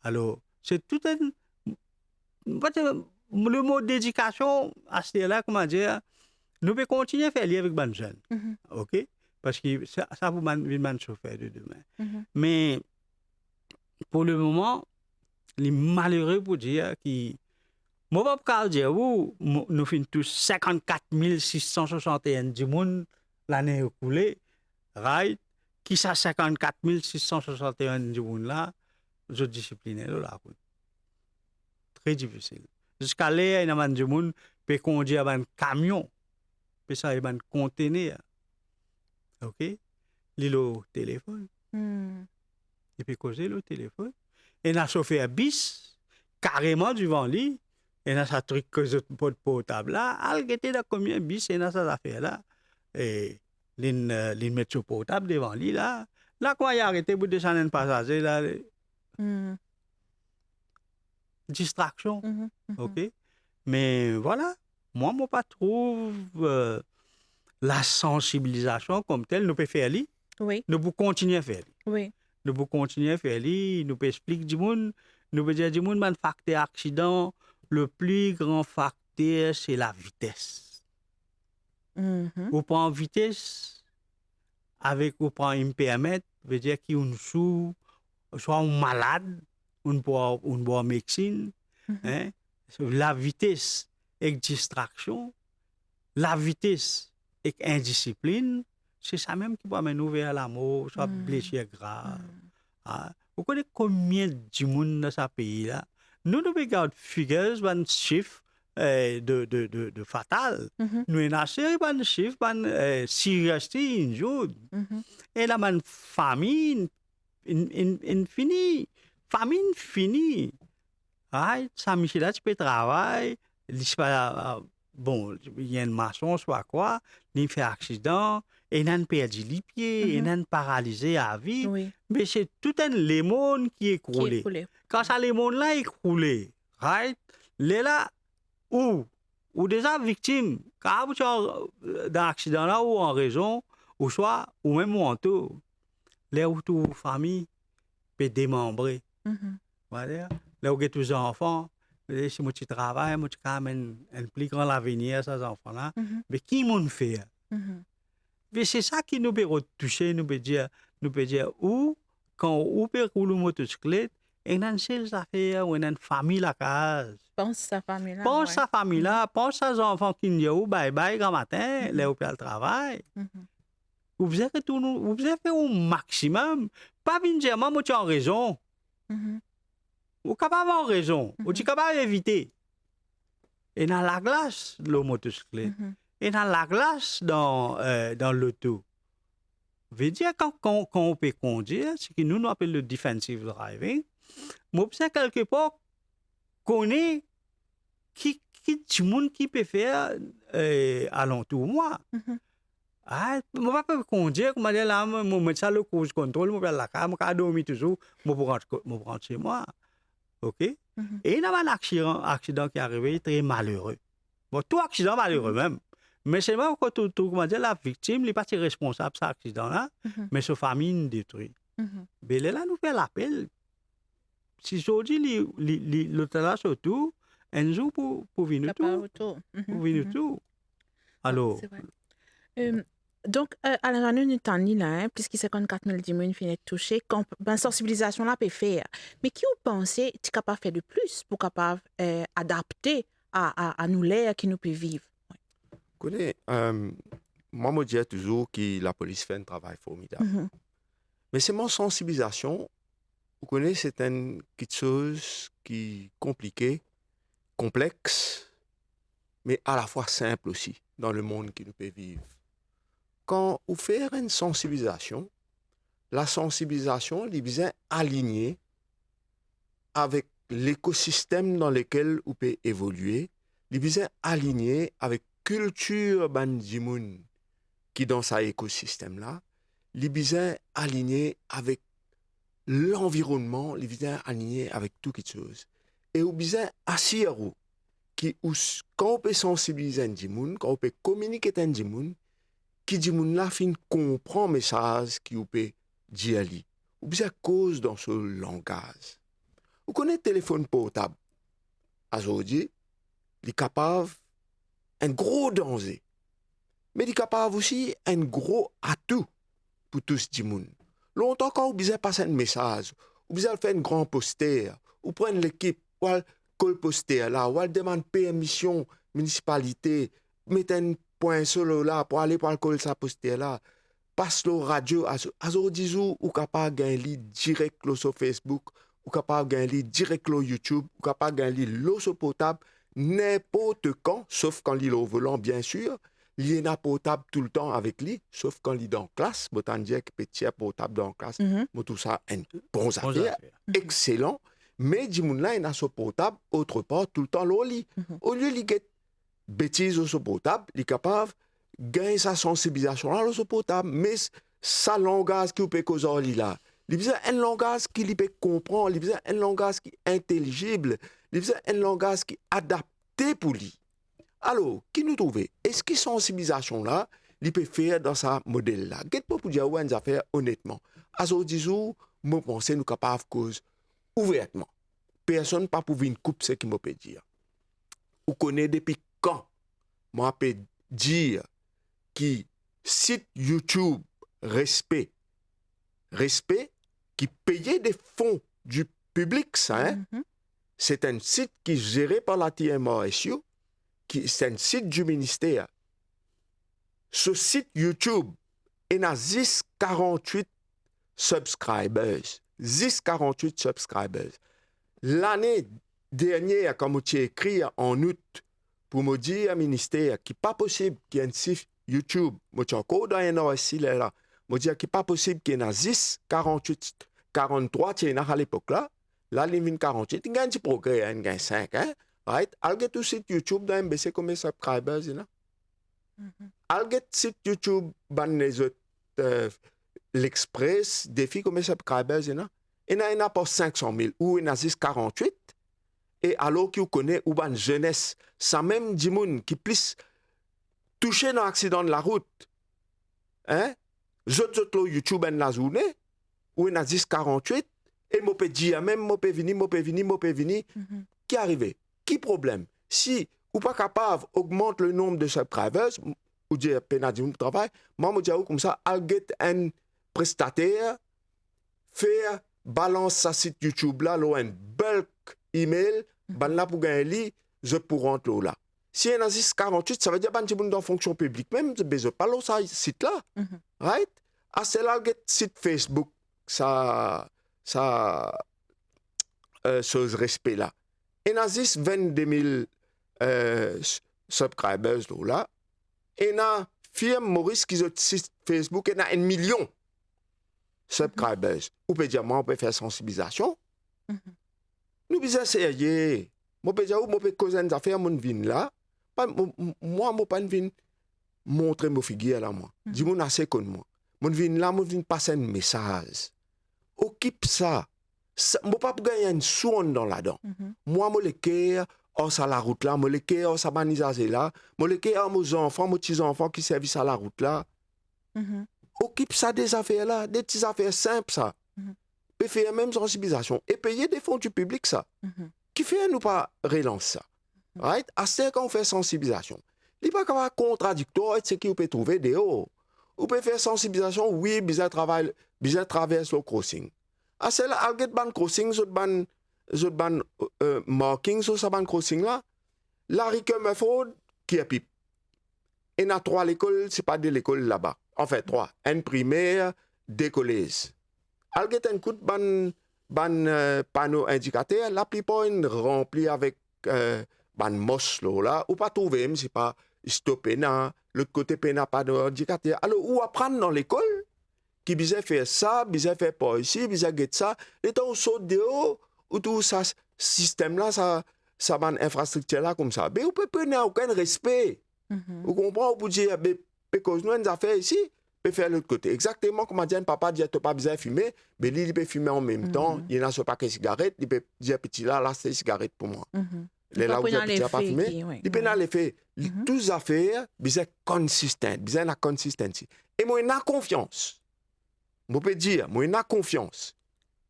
Alors, c'est tout un. Le mot d'éducation, à ce là comment dire, nous pouvons continuer à faire lien avec les jeunes. OK? Parce que ça vous man chauffeur de demain. Mais pour le moment, les malheureux pour dire que. Moi, je peux dire, nous finissons tous 54 661 du monde l'année écoulée, right? Qui ça 54 661 du monde là, je discipline là. Très difficile. Jusqu'à là, il y a un du monde peut conduire un camion, peut ça un conteneur. OK? Il a le téléphone. Il peut causer le téléphone. Et il a chauffé un bis carrément devant lui. Et dans sa truc que je peux portable là, elle était dans combien bis et dans cette affaire là. Et il met sur portable devant lui là. Là, quand il a arrêté pour descendre un passager là, distraction. OK? Mais voilà, moi, je ne pas trouve la sensibilisation comme telle. Nous pouvons faire lui. Oui. Nous pouvons continuer à faire lui. Oui. Nous pouvons continuer à faire lui. Nous pouvons expliquer du monde. Nous pouvons dire du monde, un facteur accident. Le plus grand facteur, c'est la vitesse. Vous prenez vitesse, avec vous prenez un permettre, veut dire qu'il y a une sous, soit un malade, une bonne médecine. Hein? La vitesse et distraction, la vitesse et indiscipline, c'est ça même qui peut amener vers la mort, soit blessure grave. Hein? Vous connaissez combien de monde dans ce pays-là? Nous regardons figures, un chiffre de fatal. Nous avons un chiffre, un seriously injured. Et là, une famine infinie. Famine finie. Ça, Michel, tu peux travailler. Bon, il y a une maçon, soit quoi. Il fait accident. Et il a perdu les pieds. Il a paralysé à vie. Oui. Mais c'est tout un lémon qui est écroulé. Quand ça, les mondes là écroulé, right? Les là, ou déjà victime, quand vous êtes dans l'accident là, ou en raison, ou soit, ou même en tout, les où toute famille peut démembrer. Voilà. Là où il y a tous les enfants, si moi tu travailles, moi tu amènes un plus grand avenir à ces enfants là, mais qui m'ont fait? Mais c'est ça qui nous peut toucher, nous peut dire, où, quand on peut rouler une motocyclette, et dans ces affaires, ou dans une famille la case. Pense sa famille là. Pense sa famille là, pense à ses enfants qui disent bye bye grand matin, là où peut le travail. Vous avez fait au maximum. Pas venir dire, moi, tu as raison. Vous êtes capable d'avoir raison. Vous êtes capable d'éviter. Et dans la glace, le motocyclette. Et dans la glace, dans l'auto. Veut dire, quand on peut conduire, c'est que nous appelons le defensive driving. Moi, c'est quelque part connaît qui du monde qui peut faire alentour moi. Moi pas conduire comme là moi mettre ça le cruise control moi la cam moi dormir toujours moi prendre chez moi. OK? Et il y a un accident qui est arrivé très malheureux. Bon, tout accident malheureux même. Mais c'est même quand comment dire la victime n'est pas responsable de cet accident là, mais sa famille détruite. Mais là nous fait l'appel. Si je dis l'autre là surtout, un jour pour venir tout. Pour venir tout. Alors. C'est vrai. Donc, à la journée du temps là, puisque 54 000 dimanches finissent touchés, la sensibilisation là peut faire. Mais qui vous pensez tu es capable de faire de plus pour capable adapter à nous l'air qui nous peut vivre? Connais, moi je dis toujours que la police fait un travail formidable. Mais c'est mon sensibilisation. Vous connaissez, c'est quelque chose qui est compliqué, complexe, mais à la fois simple aussi dans le monde qui nous peut vivre. Quand vous faites une sensibilisation, la sensibilisation est bien alignée avec l'écosystème dans lequel vous pouvez évoluer, est bien alignée avec la culture bandimoun qui dans cet écosystème-là, est bien alignée avec l'environnement, est bien aligné avec tout quelque chose. Et vous bien assis quand on peut sensibiliser un dimoun, quand on peut communiquer avec un dimoun, qui dimoun là fin comprend le message qui on peut dire lui. Ou bien cause dans ce langage. Vous connaissez le téléphone portable. Aujourd'hui, il est capable un gros danger. Mais il est capable aussi un gros atout pour tous les gens. Longtemps, quand vous besoin passer un message, vous besoin faire un grand poster, ou prendre l'équipe, ou le poster là, ou demander permission municipalité, mettre un point solo là, pour aller pour coller sa poster là, passe le radio, aujourd'hui, ou capable de gagner direct sur Facebook, ou capable de gagner direct sur YouTube, ou capable de gagner sur portable, n'importe quand, sauf quand il est au volant, bien sûr. Il est na portable tout le temps avec lui, sauf quand il est dans la classe. Autant dire que petit portable dans la classe, tout ça, un bon affaire, excellent. Mais Dimoun-là, il a son portable autre part tout le temps au lit. Au lieu de get bêtises sur son portable, il est capable de gagner sa sensibilisation là, sur son portable. Mais sa langage qui peut causer au lit là, il besoin un langage qu'il peut comprendre, il besoin un langage qui est intelligible, il besoin un langage qui est adapté pour lui. Alors, qui nous trouve? Est-ce que sensibilisation là, il peut faire dans sa modèle là? Qu'est-ce que pour dire ouais, nous faire honnêtement? À ce jour, moi pense nous capables de cause ouvertement. Personne pas pour une coupe ce qui me peut dire. Vous connaissez depuis quand moi peut dire qui site YouTube respect qui payait des fonds du public ça hein? C'est un site qui est géré par la TMRSU. C'est un site du ministère. Ce site YouTube, il a 48 subscribers. 48 subscribers. L'année dernière, quand j'ai écrit en août pour me dire au ministère qu'il n'est pas possible qu'il y ait un site YouTube, je suis encore dans un OSI là, je dis qu'il n'est pas possible qu'il y ait 48, 43, il y en a à l'époque là, là, il y a 48, il y a un petit progrès, il y a 5, hein? Right? I'll get to sit YouTube dans MBC comme subscribers, you know? I'll get sit YouTube ban les autres l'Express défi comme subscribers, you know? Il y en a pour 500 000 ou il y en a 48 et alors qu'il connaît ou ban jeunesse, ça même dit moun qui plus touché dans l'accident de la route, hein? Zot YouTube en la journée ou il y en a 48 et moi peut dire même moi peut venir qui arrivé? Qui problème? Si ou pas capable augmente le nombre de subscribers, ou dire pénalité de travail, moi je dis comme ça, I'll get un prestataire, faire balance sa site YouTube là, un bulk email, ban là pour gagner, je pourrais rentrer là. Si il y en a 48, ça veut dire que dans la fonction publique, même je parle de ce site là, right? Ah, c'est là que site Facebook, ça chose respect là. Il y a 22 000 subscribers là. Et il y a firme Maurice qui a site Facebook, il y a 1 million subscribers. On peut dire, moi, on peut faire sensibilisation. Nous pouvons essayer. Moi, je peux dire, moi, je peux causer des affaires, mon vin là. Moi, je peux pas montrer mon figure là, moi. Dis-moi assez comme moi. Mon vin là, mon vin passer un message. Occupe ça. Je ne peux pas gagner un son dans là-dedans. Moi, je le oh, ça la route là, je le oh, ça banisage là, je le oh, mes enfants, mes petits-enfants qui servent à la route là. Occupe ça des affaires là, des petites affaires simples ça. Peut faire même sensibilisation et payer des fonds du public ça. Qui fait nous pas relancer ça. Right? À ce qu'on fait sensibilisation. Il n'est pas contradictoire avec ce qu'on peut trouver dehors. On peut faire sensibilisation, oui, bizarre traverse le crossing. Ah, c'est là, al get ban crossing, zot ban marking sur sa ban crossing là. La rique me faut qui est pipe. Et il y a 3 l'école, c'est pas de l'école là-bas. En fait, 3. Une primaire, 2 collèges. Al get un coup de ban panneau indicateur, la plupart rempli avec ban mos là, ou pas trouver, c'est pas stoppé là. L'autre côté, pas panneau indicateur. Alors, où apprendre dans l'école? Qui bizarre faire ça, bizarre faire pas ici, bizarre get ça, et donc on saute dehors, ou tout ça, système là, ça va infrastructure là comme ça. Mais on peut prendre aucun respect. Vous comprenez? On peut dire, parce que nous, on a fait ici, on peut faire l'autre côté. Exactement comme dit papa dit, tu pas besoin de fumer, mais lui, il peut fumer en même temps, il y en a ce paquet de cigarettes, il peut dire, petit là, c'est cigarette pour moi. Les là où Pas j'ai pas fumé, qui, oui. il peut les faire. Mhm. Toutes affaires, besoin consistent, besoin la consistency. Et moi, j'ai confiance. Je peux dire, moi, j'ai confiance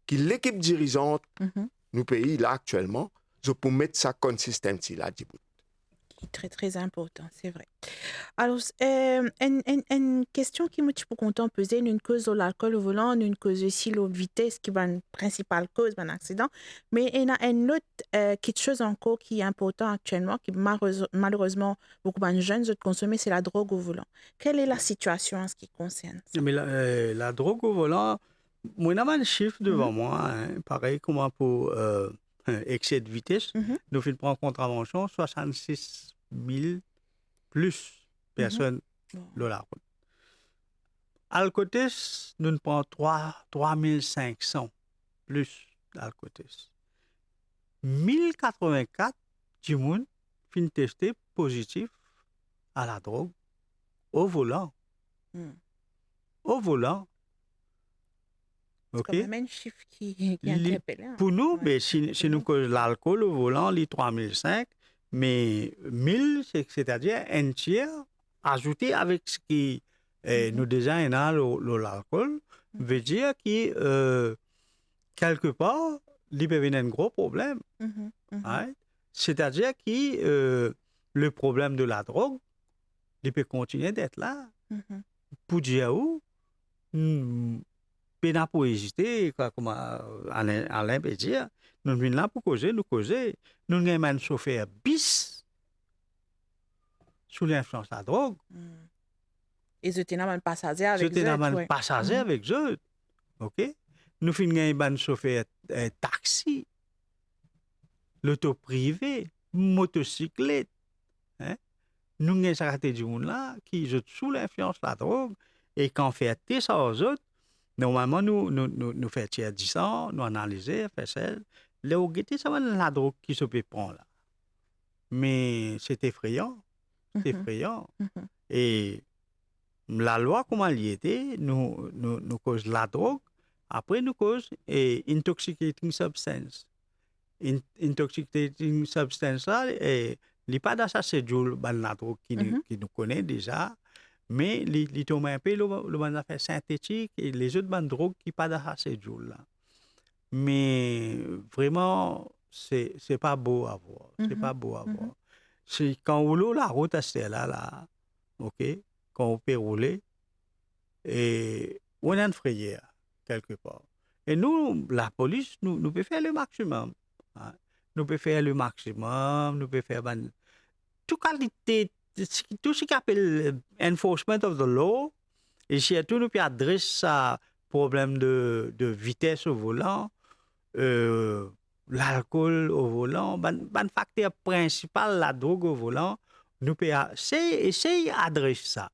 que l'équipe dirigeante, Mhm. nous pays là actuellement, je peux mettre sa consistency là, du bout. Très, très important, c'est vrai. Alors, une question qui me tue pour content poser, une cause de l'alcool au volant, une cause aussi de la vitesse qui va une principale cause d'un accident, mais il y a une autre quelque chose encore qui est important actuellement, qui malheureusement beaucoup de jeunes de consommer, c'est la drogue au volant. Quelle est la situation en ce qui concerne ça? Mais la drogue au volant, moi, j'ai un chiffre devant moi, hein, pareil comme pour excès de vitesse. Mhm. Nous faisons prendre contravention 66 000 plus personnes Bon. sur la route. Alcotés, nous prenons 3 500 plus d'alcotés. 1084 du monde fin testé positif à la drogue au volant. Mm. Au volant. C'est OK? quand même un chiffre qui interpelle. Hein. Pour nous, Ouais, ben, si nous cause l'alcool au volant, les 3005, mais 1000, c'est-à-dire un tiers ajouté avec ce qui nous déjà est dans l'alcool, veut dire que quelque part, il peut venir un gros problème. Mhm. Mhm. Right? C'est-à-dire que le problème de la drogue, il peut continuer d'être là. Mhm. Pour dire où, pas pour hésiter, comme Alain peut dire, nous venons là pour causer, nous causer. Nous avons un chauffeur bis sous l'influence de la drogue. Et je étais dans un passager avec J'étais dans un ouais. passager avec eux. OK? Nous avons un chauffeur taxi, l'auto privé, motocyclette. Hein? Nous avons un caractère du monde là qui est sous l'influence de la drogue et quand on fait test aux autres, normalement, nous faisons tiers 10 ans, nous analysons, faisons ça. Là, au guetté, ça va la drogue qui se peut prendre là. Mais c'est effrayant. C'est effrayant. Et la loi, comment elle y était, nous cause la drogue, après nous cause intoxicating substance. Intoxicating substance là, il n'y a pas d'assassin de la drogue qui nous connaît déjà. Mais les tombent un peu le affaire synthétique et les autres bandes drogues qui pas d'assez jours là. Mais vraiment c'est pas beau à voir, c'est pas beau à voir. C'est quand on roule la route à cette là, OK, quand on peut rouler et on a une frayeur quelque part. Et nous la police nous peut faire le maximum. Hein? Nous peut faire le maximum, nous peut faire toute qualité tout ce qu'on appelle enforcement of the law, et surtout nous peut adresser ça problème de vitesse au volant, l'alcool au volant, un facteur principal la drogue au volant, nous peut essayer d'adresser ça.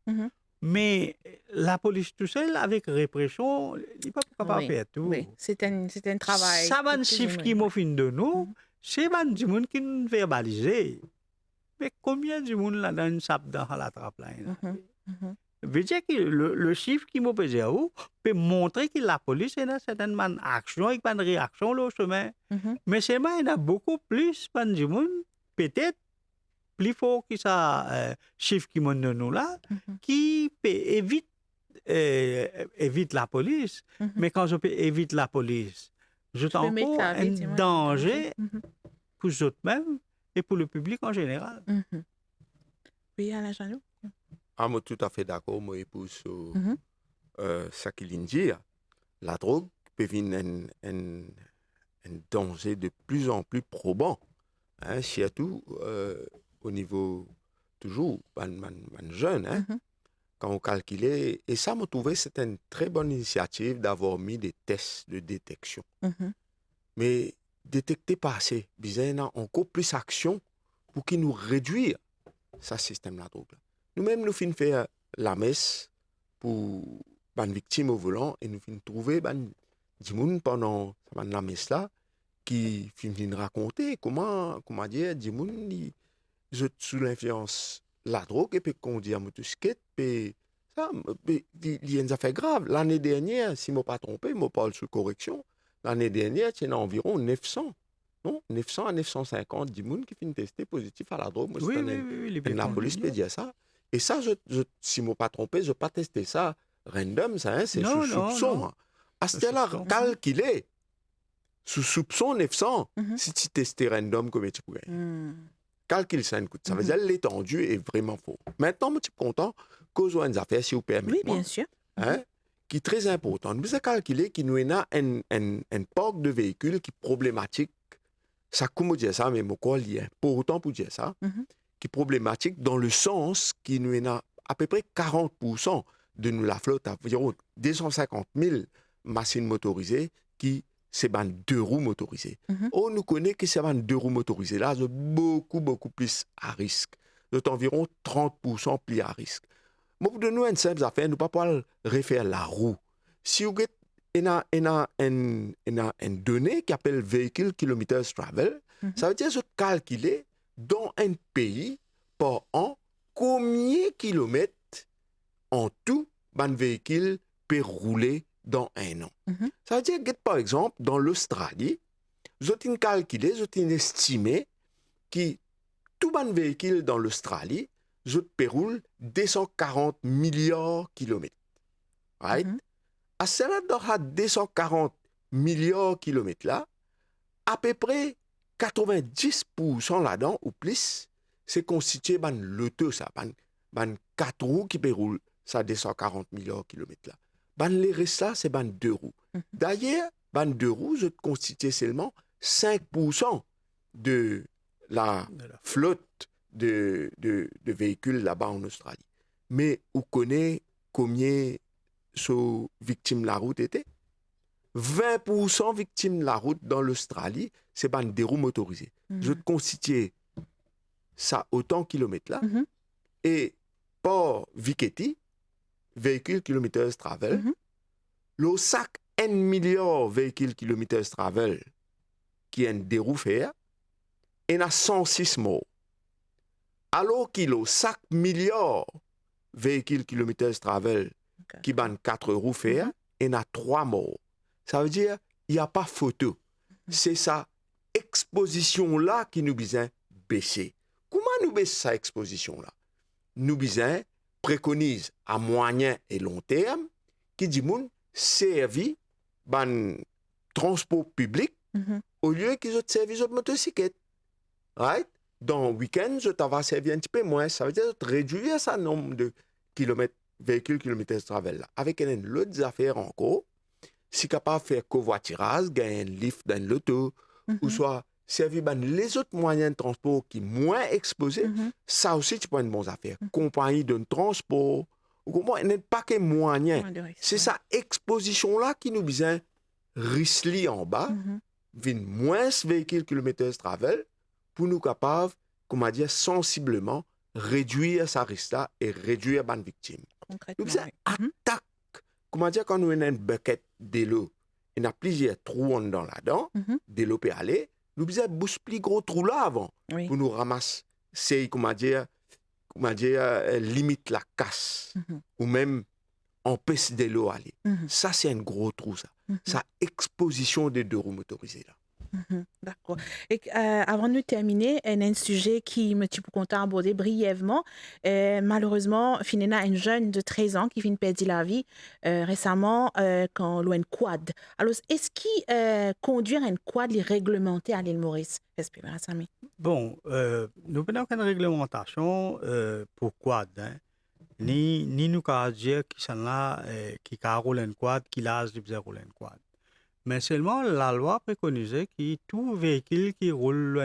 Mais la police tout seul, avec répression, il n'est pas capable de faire tout. Oui, c'est un travail. Ça va un chiffre qui m'offre de nous, c'est du monde qui nous verbalise. Mais combien de monde là dans une sape dans la trappe là? Veut dire que le chiffre qui m'a pesé à vous peut montrer que la police a certaines actions et une réaction au chemin. Mais seulement il y a beaucoup plus de monde, peut-être plus fort que ça chiffre qui m'a donné nous là, qui peut éviter la police. Mais quand je peux éviter la police, je t'en encore un danger pour eux mêmes et pour le public en général. Oui, Alain Jeannot? Ah, moi, tout à fait d'accord, moi, pour ça qu'il dit. La drogue peut venir un danger de plus en plus probant, hein, surtout au niveau, toujours, jeune, hein, quand on calculait. Et ça, m'a trouvé, c'est une très bonne initiative d'avoir mis des tests de détection. Mais détecter pas assez, il y a encore plus d'action pour qu'il nous réduise ce système de la drogue. Nous-mêmes, nous finissons faire la messe pour les victimes au volant et nous finissons trouver des gens pendant la messe là qui finissent raconter comment dire, des gens qui sont sous l'influence de la drogue et puis qu'on dit à motocyclette, puis ça, il y a une affaire grave. L'année dernière, si je ne me pas trompé, je parle sous correction, l'année dernière, il y en a environ 900 Non, 900 à 950 du monde qui finit testé positif à la drogue. Moi, Oui, c'est oui, oui, oui, les la bien police peut convenu. dire ça. Et ça, si je ne me pas trompé, je n'ai pas testé ça random, ça, hein, c'est sous Non, non, soupçon. non. Hein. À ce Sous là soupçon. calculé, sous soupçon 900, Mhm. si tu testais random, combien tu pourrais Mm. calcule ça, écoute. Ça veut Mhm. dire l'étendue est vraiment faux. Maintenant, moi, je suis content que vous ayez une affaire, si vous Oui, permettez-moi, bien sûr. hein, qui est très importante. Nous avons calculé qu'il y a un parc de véhicules qui est problématique. Ça, comment dire ça, mais mon corps lien. Pour autant, pour dire ça, Mhm. qui est problématique dans le sens qu'il y a à peu près 40% de nous la flotte, environ 250 000 machines motorisées qui c'est ban deux roues motorisées. Mhm. On nous connaît que ces ban deux roues motorisées là, c'est beaucoup plus à risque. C'est environ 30% plus à risque. Mais pour nous, une simple affaire, nous ne pouvons pas refaire la roue. Si vous avez une donnée qui appelle Vehicle Kilometers Travel, Mhm. ça veut dire que vous calculez dans un pays par an combien de kilomètres en tout un véhicule peut rouler dans un an. Mhm. Ça veut dire que, par exemple, dans l'Australie, vous avez calculé, vous avez estimé que tout un véhicule dans l'Australie, vous peut rouler 240 milliards de kilomètres. Right? Mhm. À cela, dans 240 milliards de kilomètres là, à peu près 90% là-dedans ou plus, c'est constitué par l'auto, ça, par 4 roues qui peut rouler ça 240 milliards de kilomètres là. Ban les restes là, c'est ban 2 roues. Mhm. D'ailleurs, ban 2 roues, je constitue seulement 5% de la De la- flotte de véhicules là-bas en Australie. Mais vous connaissez combien sont victimes de la route étaient? 20% victimes de la route dans l'Australie, c'est ban des roues motorisées. Mhm. Je constitue ça autant de kilomètres là. Mhm. Et par Viketi, véhicule kilometers travel, Mhm. le sac 1 milliard véhicule kilometers travel qui est des roues fer, il y a 106 morts. Alors qu'il y a 5 milliards véhicules kilometers travel qui ban 4 roues fer, il y a 3 morts. Ça veut dire il n'y a pas photo. C'est sa exposition-là qui nous besoin baisser. Comment nous baisser sa exposition-là? Nous besoin préconise à moyen et long terme qui dit moun servi ban transport public Mhm. au lieu qu'ils ont servi de motocyclette. Right? Dans le week-end, je t'avais servi un petit peu moins. Ça veut dire réduire ce nombre de kilomètres, véhicules kilomètres travel là. Avec une autre affaire encore, si capable de faire covoiturage, gagner un lift dans l'auto, ou Mhm. soit servir les autres moyens de transport qui sont moins exposés, Mhm. ça aussi, tu prends une bonne affaire. Compagnie de transport, ou comment, il n'y a pas que moyen. Moins de risque, C'est ouais. sa exposition-là qui nous besoin risli en bas, Mhm. vin moins véhicules kilomètres travel, pour nous capables, comment dire, sensiblement réduire sa risque-là et réduire les victimes. Concrètement, Nous besoin oui. Mhm. attaque. Comment dire, quand nous avons une bucket de l'eau, il y a plusieurs trous dans là-dedans, Mhm. de l'eau peut aller, nous besoin bouche plus gros trous là avant, Oui. pour nous ramasser, c'est, comment dire, limite la casse, Mhm. ou même empêche de l'eau aller. Mhm. Ça, c'est un gros trou, ça. Mhm. Sa exposition des deux roues motorisées, là. Mhm. D'accord. Et avant de terminer, il y a un sujet qui me tue pour compter aborder brièvement. Malheureusement, Finena, un jeune de 13 ans qui vient de perdre la vie récemment quand l'on quad. Alors, est-ce qu'il conduire un quad est réglementé à l'île Maurice? Espérez, Samy. Bon, nous n'avons aucune réglementation pour quad. Hein. Ni nous avons dire qui sont là, qui roule un quad, qui l'âge de rouler un quad. Mais seulement la loi préconisait que tout véhicule qui roule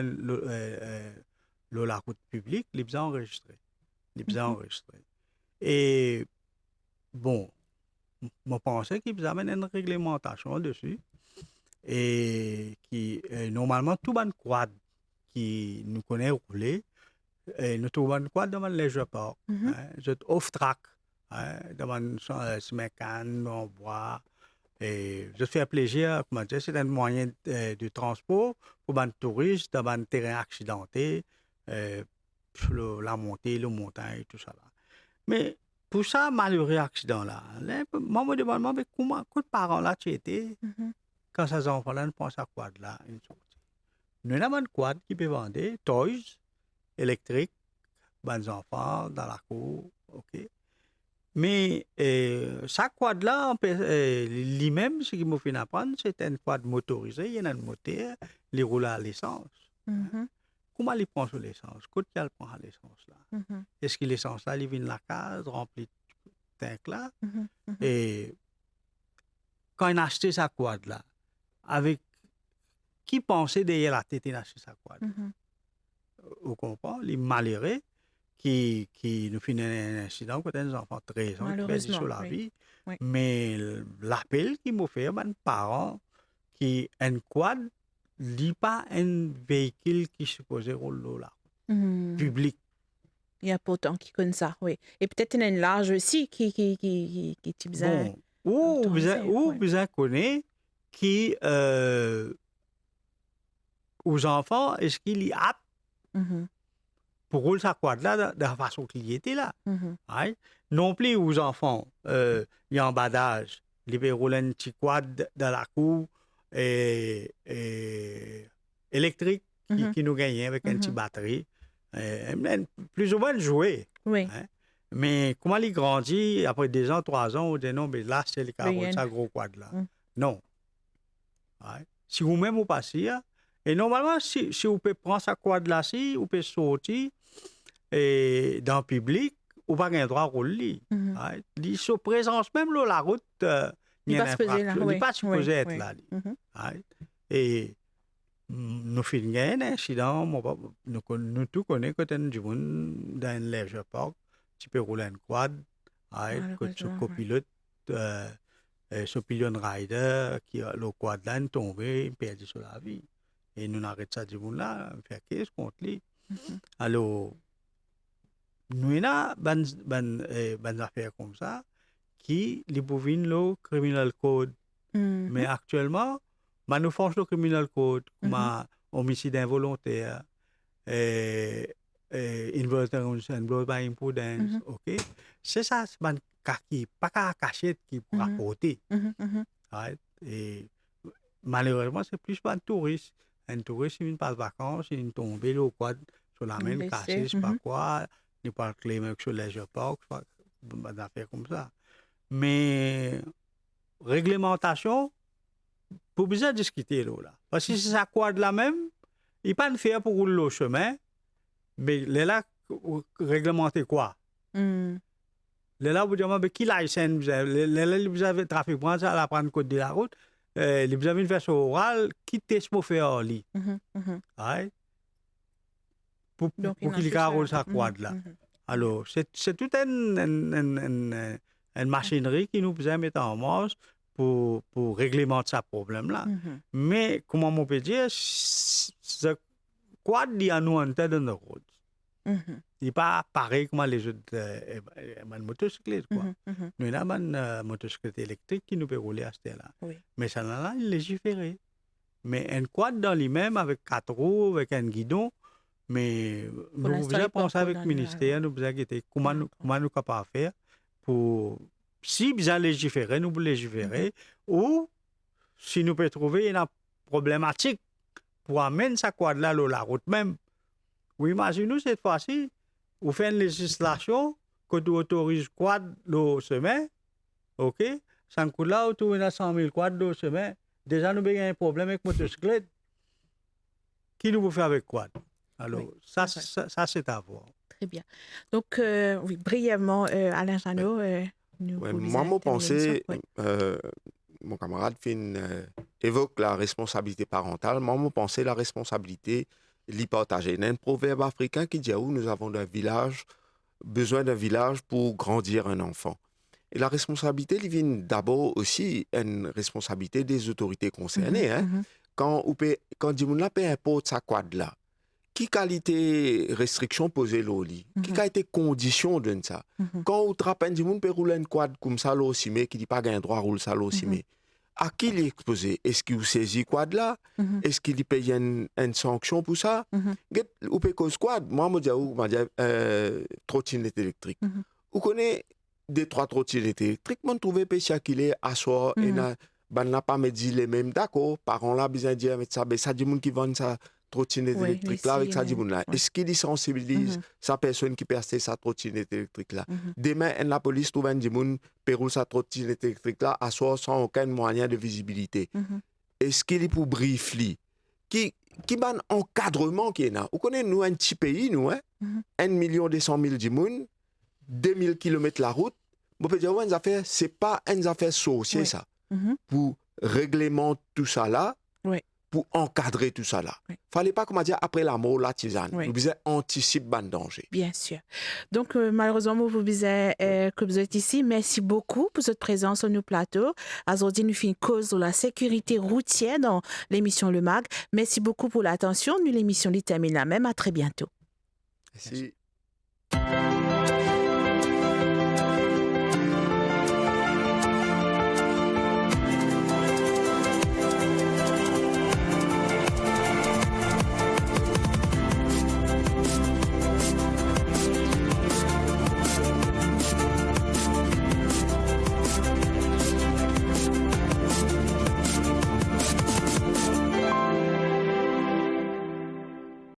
la route publique, les besoin enregistré. Les besoin enregistré. Et bon, je pensais qu'ils avaient une réglementation dessus. Et qui, normalement, tout le quad qui nous connaît rouler, nous trouvons un quad devant les jeux ports. Mhm. C'est off-track. Devant ce mécan, on boit. Et je fais plaisir, comment dire, c'est un moyen de transport pour les touristes dans un terrain accidenté, la montée, le montagne, tout ça. Là. Mais pour ça, malheureux accident-là, moi, je me demande, mais comment, quels parents là tu étais, Mhm. quand ces enfants-là ne pensent à quoi de là, une sortie. Nous avons une quad qui peut vendre toys électriques, les enfants dans la cour, ok. Mais sa quad là, lui-même, ce qu'il m'a fait apprendre, c'est une quad motorisée, il y a un moteur, il roule à l'essence. Comment il prend sur l'essence? Qu'est-ce qu'il prend à l'essence là? Est-ce que l'essence là, il vient de la case, remplie de tank là? Et quand il a acheté sa quad là, avec qui pensait derrière la tête, il a acheté sa quad? Vous comprenez? Les malheureux qui nous finissent un incident quand des enfants de 13 ans qui perdent sur la vie. Oui. Mais l'appel qu'ils m'ont fait, mes parents, qui un quad, n'est pas un véhicule qui est supposé rouler là, public. Il y a pourtant qui connaît ça, oui. Et peut-être il y en a une large aussi qui type ça. Bon, vous connaissez qui, aux enfants, est-ce qu'il est apte pour rouler sa quad là de la façon qu'il y était là. Right? Non plus aux enfants, il y a un bas d'âge, ils peuvent rouler un petit quad dans la cour électrique qui nous gagne avec une petite batterie. Plus ou moins jouer. Oui. Hein? Mais comment il grandit, après 2 ans, 3 ans, on dit non, mais là, c'est le cas de ça gros quad là. Non. Right? Si vous-même vous passez, et normalement, si vous pouvez prendre sa quad là, si vous pouvez sortir dans le public, vous n'avez pas le droit de rouler. Right? Il se présence même là, la route, il n'y a pas supposé être là. Right? Et nous faisons un incident, nous tous connaissons quand on est dans un leisure park, tu peux rouler une quad, que tu copilote, ce pigeon rider qui a le quad là, tombé, perdu sur la vie. Et nous arrêtons ça du monde là, on fait qu'est-ce contre lui. Alors, nous avons des affaires comme ça qui les pouvaient le criminal code. Mais actuellement, nous faisons le criminal code comme homicide involontaire, involuntary blow by imprudence, ok? C'est ça, c'est un cas qui pas qu'à cachette qui pour rapporter. Right? Et malheureusement, c'est plus un touriste. Un touriste, il passe vacances, il tombe le quad sur la main, cassé, je sais pas quoi, il parle clé sur les leisure park, des affaires comme ça. Mais réglementation, pour bien discuter là. Parce que si ça quad là même, il pas de faire pour rouler le chemin, mais là, réglementer quoi? Là, vous dites, mais qui licence vous avez? Vous avez trafic, vous allez prendre le code de la route. Vous avez une version orale, qui teste pour faire en ligne. Pour qu'il roule sa quad là. Alors, c'est toute une machinerie qui nous a mis en marche pour réglementer ce problème-là. Mais, comment on peut dire, ce quad dit à nous en tête de nos routes. Il n'est pas pareil comme les autres motocyclettes. Nous avons une motocyclette électrique qui nous peut rouler à ce là. Mais ça là, il est légiféré. Mais un quad dans lui-même avec 4 roues, avec un guidon, mais nous avons pensé avec le ministère, nous avons dit comment nous sommes capables de faire pour, si nous avons légiféré, nous pouvons légiférer, ou si nous pouvons trouver une problématique pour amener sa quad là la route même. Vous imaginez cette fois-ci, vous faites une législation que tu autorises quad le chemin, ok? Sans coup là, tu as 100 000 quads le chemin. Déjà, nous avons un problème avec motocyclette. Qui nous fait avec quad? Alors, ça c'est à voir. Très bien. Donc, oui, brièvement, Alain Jeannot, moi, mon pensée, mon camarade évoque la responsabilité parentale. Moi, mon pensée, la responsabilité l'y partager. Il y a un proverbe africain qui dit où nous avons besoin d'un village pour grandir un enfant. Et la responsabilité, il vient d'abord aussi une responsabilité des autorités concernées. Quand Dimouna peut importer sa quad là, qui qualité restriction posée l'oli, qui qualité condition de ça. Quand on trappe un Dimoun peut rouler une quad comme ça aussi, mais qui dit pas gain droit à rouler ça aussi, mais à qui il est exposé? Est-ce qu'il saisit quad là? Est-ce qu'il paye une sanction pour ça? Ou peut cause quad? Moi, je dis, trottinette électrique. Vous connaissez 2-3 trottinettes électriques, moi, je trouve que qu'il est à soi et n'a pas me dit les mêmes, d'accord, parents là, besoin de dire, mais ça, dit, qui vendent ça trottinette Oui, électrique là avec sa les dimoun là. ouais. Est-ce qu'il sensibilise sa personne qui perçait sa trottinette électrique là? Demain, la police trouve un dimoun pérou sa trottinette électrique là, à soi sans aucun moyen de visibilité. Est-ce qu'il est pour briefly? Qui ban encadrement qui est là? Vous connaissez, nous, un petit pays, nous, hein? 1,2 million dimoun, 2000 km la route. Vous pouvez dire, ouais, c'est pas une affaire sorcière, Oui. ça. Mhm. Pour règlement tout ça là, Oui. pour encadrer tout ça là. Oui. Fallait pas, comment dire, après la mort, la tisane. Oui. Nous devons anticiper le danger. Bien sûr. Donc, malheureusement, vous disais que vous êtes ici. Merci beaucoup pour votre présence sur nos plateaux. Aujourd'hui, nous faisons une cause sur la sécurité routière dans l'émission Le Mag. Merci beaucoup pour l'attention. Nous, l'émission termine là même. À très bientôt. Merci.